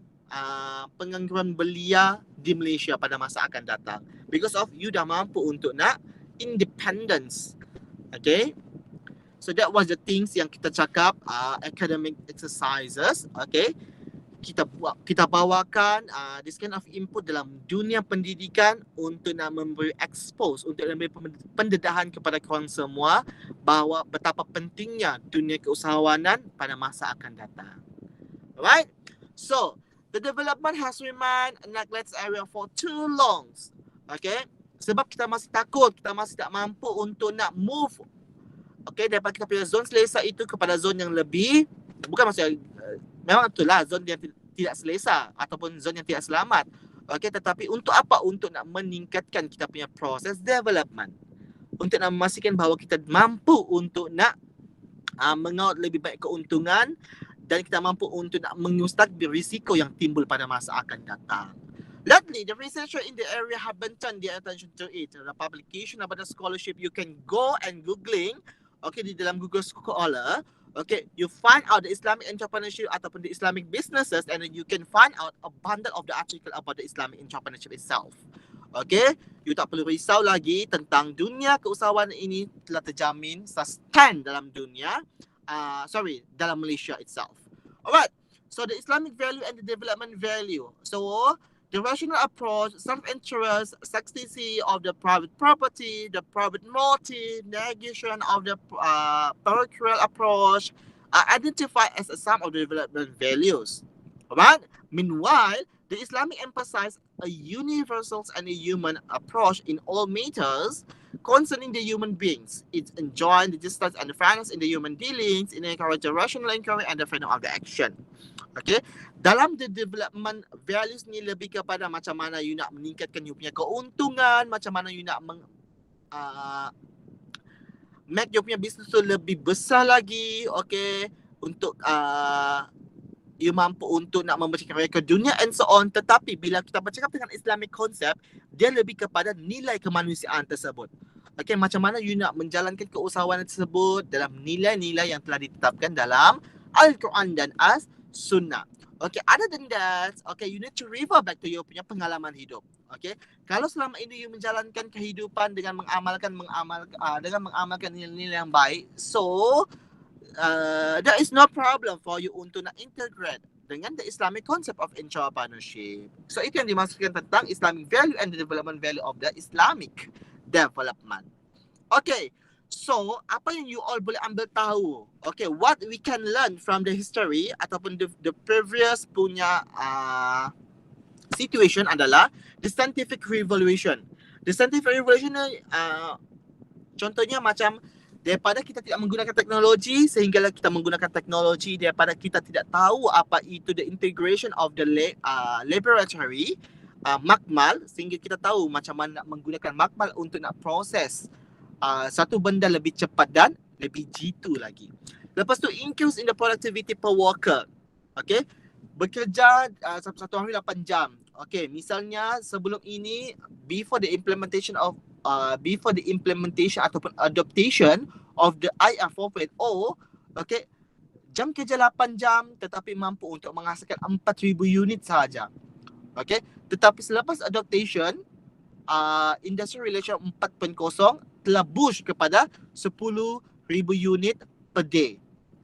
belia di Malaysia pada masa akan datang, because of you dah mampu untuk nak independence. Okay, so that was the things yang kita cakap, academic exercises. Okay, kita bawakan this kind of input dalam dunia pendidikan untuk nak memberi expose, untuk memberi pendedahan kepada korang semua bahawa betapa pentingnya dunia keusahawanan pada masa akan datang. Alright? So, the development has remained a neglected area for too long. Okay? Sebab kita masih takut, kita masih tak mampu untuk nak move daripada kita punya zon selesa itu kepada zon yang lebih, bukan maksudnya memang betul lah zon yang tidak selesa ataupun zon yang tidak selamat. Okay, tetapi untuk apa? Untuk nak meningkatkan kita punya proses development. Untuk nak memastikan bahawa kita mampu untuk nak mengaut lebih baik keuntungan dan kita mampu untuk nak mengustakbir risiko yang timbul pada masa akan datang. Lately, the researcher in the area have been turned their attention to it. The publication about the scholarship, you can go and googling, okay, di dalam Google Scholar, okay, you find out the Islamic entrepreneurship ataupun the Islamic businesses, and then you can find out a bundle of the article about the Islamic entrepreneurship itself. Okay, you tak perlu risau lagi tentang dunia keusahawanan ini telah terjamin sustain dalam dunia, dalam Malaysia itself. Alright, so the Islamic value and the development value. So, the rational approach, self-interest, sanctity of the private property, the private motive, negation of the parochial approach are identified as some of the development values. Alright? Meanwhile, the Islamic emphasizes a universal and a human approach in all matters concerning the human beings. It enjoins the justice and the fairness in the human dealings, it encourages the rational inquiry and the freedom of the action. Okay, dalam the development values ni lebih kepada macam mana you nak meningkatkan you punya keuntungan, macam mana you nak make you punya business tu lebih besar lagi, okay, untuk you mampu untuk nak membacakan rekod dunia and so on. Tetapi bila kita bercakap dengan Islamic concept, dia lebih kepada nilai kemanusiaan tersebut. Okay, macam mana you nak menjalankan keusahawanan tersebut dalam nilai-nilai yang telah ditetapkan dalam Al-Quran dan As-Sunnah. Okay, other than that, okay, you need to refer back to your punya pengalaman hidup. Okay, kalau selama ini you menjalankan kehidupan dengan mengamalkan nilai-nilai yang baik, so there is no problem for you untuk nak integrate dengan the Islamic concept of entrepreneurship. So itu yang dimaksudkan tentang Islamic value and the development value of the Islamic development. Okay, so apa yang you all boleh ambil tahu? Okay, what we can learn from the history ataupun the previous punya situation adalah the scientific revolution. The scientific revolution contohnya macam daripada kita tidak menggunakan teknologi sehinggalah kita menggunakan teknologi, daripada kita tidak tahu apa itu the integration of the laboratory makmal, sehingga kita tahu macam mana nak menggunakan makmal untuk nak proses satu benda lebih cepat dan lebih jitu lagi. Lepas tu increase in the productivity per worker. Okay, bekerja satu hari 8 jam. Okay, misalnya sebelum ini before the implementation ataupun adaptation of the IR 4.0, okay, jam kerja 8 jam tetapi mampu untuk menghasilkan 4,000 unit sahaja. Okay, tetapi selepas adaptation, Industry Relation 4.0 telah boost kepada 10,000 unit per day.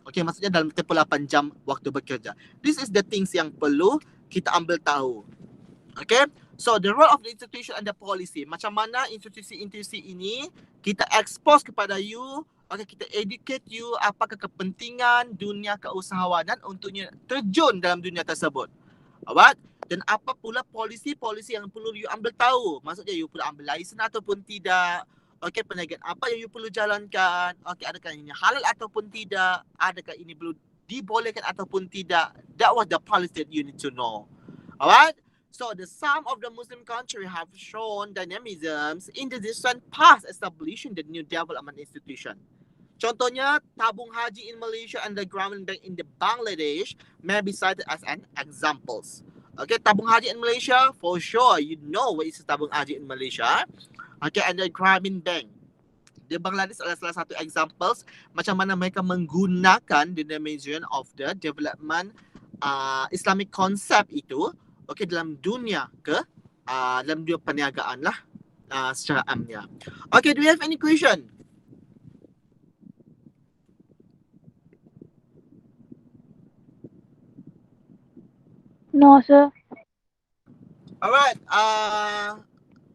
Okay, maksudnya dalam tempoh 8 jam waktu bekerja. This is the things yang perlu kita ambil tahu. Okay, so the role of the institution and the policy. Macam mana institusi-institusi ini kita expose kepada you, okay, kita educate you apakah kepentingan dunia keusahawanan untuknya terjun dalam dunia tersebut. Alright? Dan apa pula polisi-polisi yang perlu you ambil tahu. Maksudnya you perlu ambil license ataupun tidak. Okey, perniagaan apa yang you perlu jalankan? Okey, adakah ini halal ataupun tidak? Adakah ini perlu dibolehkan ataupun tidak? That was the policy that you need to know. Alright? So the some of the Muslim countries have shown dynamisms in the different paths establishing the new development institution. Contohnya, tabung haji in Malaysia and the Grameen Bank in the Bangladesh may be cited as an examples. Okay, tabung haji in Malaysia, for sure, you know what is tabung haji in Malaysia. Okay, and the Grameen Bank di Bangladesh adalah salah satu examples macam mana mereka menggunakan the dimension of the development Islamic concept itu, okay, dalam dunia dalam dunia perniagaan lah secara amnya. Okay, do you have any question? No, sir. Alright,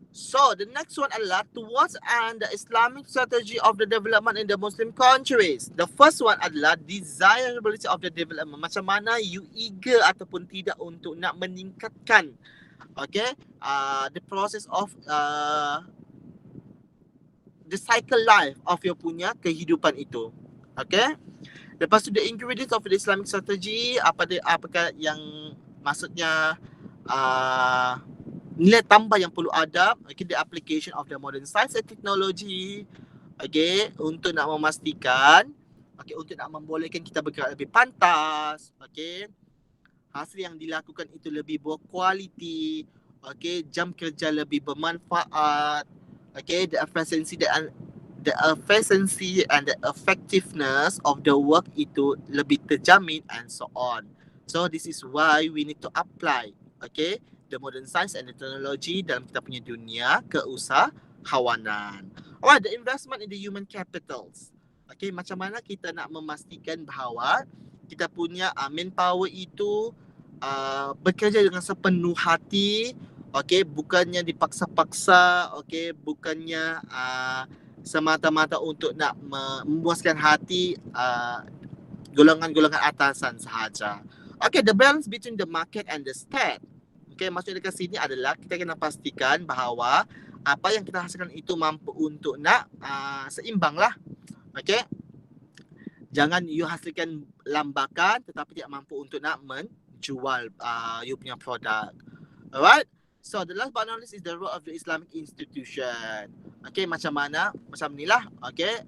so the next one adalah towards the Islamic strategy of the development in the Muslim countries. The first one adalah desirability of the development. Macam mana you eager ataupun tidak untuk nak meningkatkan, okay, the process of the cycle life of your punya kehidupan itu. Okay. Lepas tu the ingredients of the Islamic strategy, apakah yang maksudnya nilai tambah yang perlu ada, okay, the application of the modern science and technology, okay, untuk nak memastikan, okay, untuk nak membolehkan kita bergerak lebih pantas, okay, hasil yang dilakukan itu lebih berkualiti, okay, jam kerja lebih bermanfaat, okay, the efficiency and the effectiveness of the work itu lebih terjamin and so on. So this is why we need to apply, okay, the modern science and the technology dalam kita punya dunia keusahawanan. Alright, the investment in the human capitals. Okay, macam mana kita nak memastikan bahawa kita punya manpower itu bekerja dengan sepenuh hati, okay, bukannya dipaksa-paksa, okay, bukannya semata-mata untuk nak memuaskan hati golongan-golongan atasan sahaja. Okay, the balance between the market and the state. Okay, maksudnya dekat sini adalah kita kena pastikan bahawa apa yang kita hasilkan itu mampu untuk nak seimbang lah. Okay, jangan you hasilkan lambakan tetapi tidak mampu untuk nak menjual you punya produk. Alright, so the last but not least is the role of the Islamic institution. Okay, macam ni lah. Okay,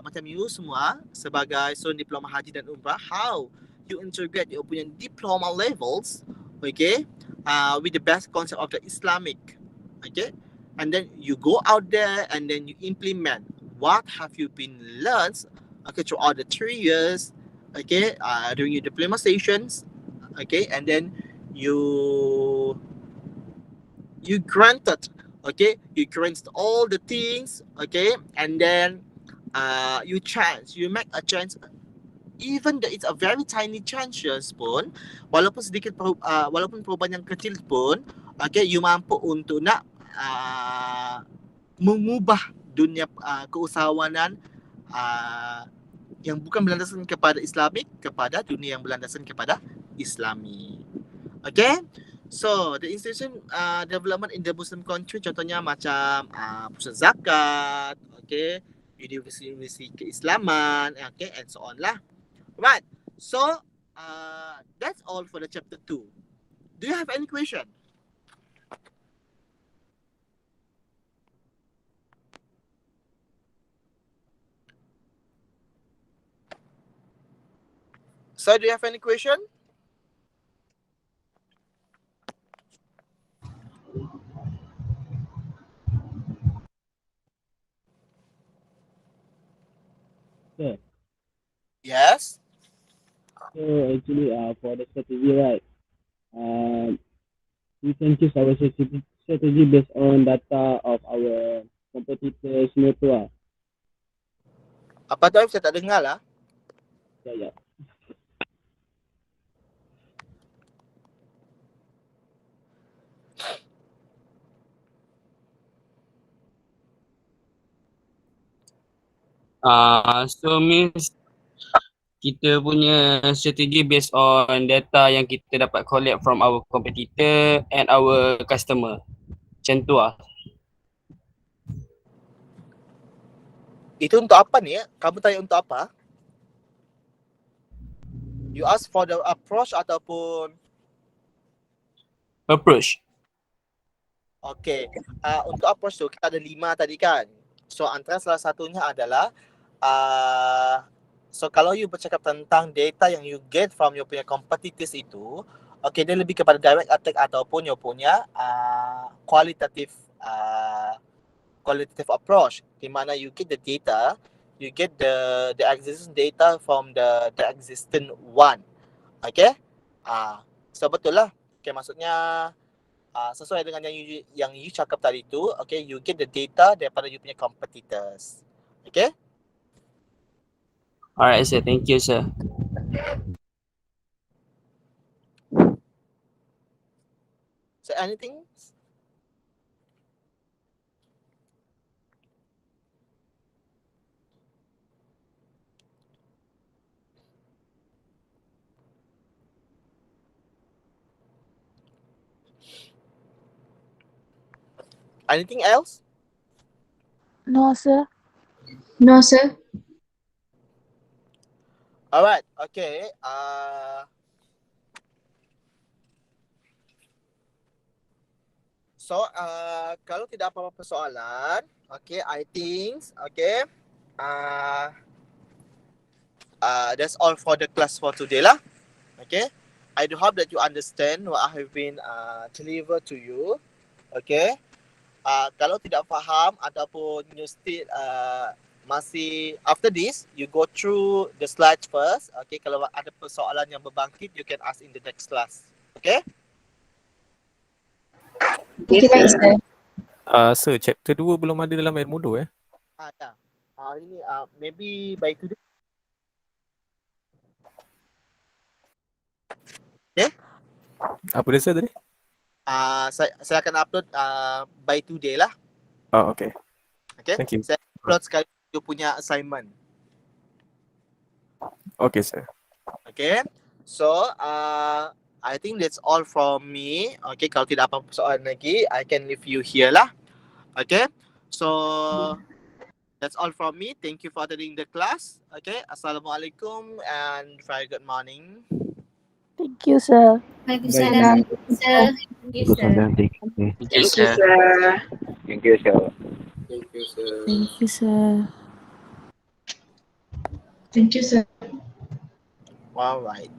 macam you semua sebagai student diploma haji dan umrah, how you integrate your punya diploma levels, okay, with the best concept of the Islamic, okay, and then you go out there and then you implement what have you been learned, okay, throughout the 3 years, okay, during your diploma stations, okay, and then you granted, okay, you granted all the things, okay, and then you make a chance. Even though it's a very tiny chances pun, walaupun sedikit walaupun perubahan yang kecil pun, okay, you mampu untuk nak mengubah dunia keusahawanan yang bukan berlandaskan kepada Islamik kepada dunia yang berlandaskan kepada Islami. Okay, so the institution development in the Muslim country, contohnya macam pusat zakat, okay, universiti keislaman, okay, and so on lah. Right, so that's all for the chapter 2. Do you have any question? So do you have any question? Sir, Yes. so actually for the strategy, right, we can choose our strategy based on data of our competitors semua tu lah. Apa tu saya tak dengar lah. Ya. So means kita punya strategi based on data yang kita dapat collect from our competitor and our customer. Macam tu lah. Itu untuk apa ni? Kamu tanya untuk apa? You ask for the approach ataupun Approach. okay. Untuk approach tu kita ada 5 tadi kan. So antara salah satunya adalah so kalau you bercakap tentang data yang you get from your punya competitors itu, okay, dia lebih kepada direct attack ataupun you punya qualitative approach, di mana you get the data, you get the existing data from the existing one. Okay? So betul lah. Okay, maksudnya sesuai dengan yang you cakap tadi tu, okay, you get the data daripada you punya competitors. Okay? Alright, sir. Thank you, sir. So anything? Anything else? No, sir. No, sir. Alright, okay. So, kalau tidak apa-apa persoalan, okay, I think, okay, that's all for the class for today lah. Okay, I do hope that you understand what I have been deliver to you. Okay, kalau tidak faham ataupun you still masih after this, you go through the slides first. Okay, kalau ada persoalan yang berbangkit, you can ask in the next class. Okay. Okay, baik, sir. Sir, chapter 2 belum ada dalam Edmodo Ya. Hari ni maybe by today. Apa dia sir tadi? Saya akan upload by today lah. Oh, okay. Okay. Thank you. Saya upload sekali you punya assignment. Okay, sir. Okay. So I think that's all from me. Okay, kalau tidak apa-apa soalan lagi, I can leave you here lah. Okay. So that's all from me. Thank you for attending the class. Okay. Assalamualaikum and very good morning. Thank you, sir. Waalaikumsalam, sir. Thank you, sir. Thank you, sir. Thank you, sir. Thank you, sir. Thank you, sir. All right.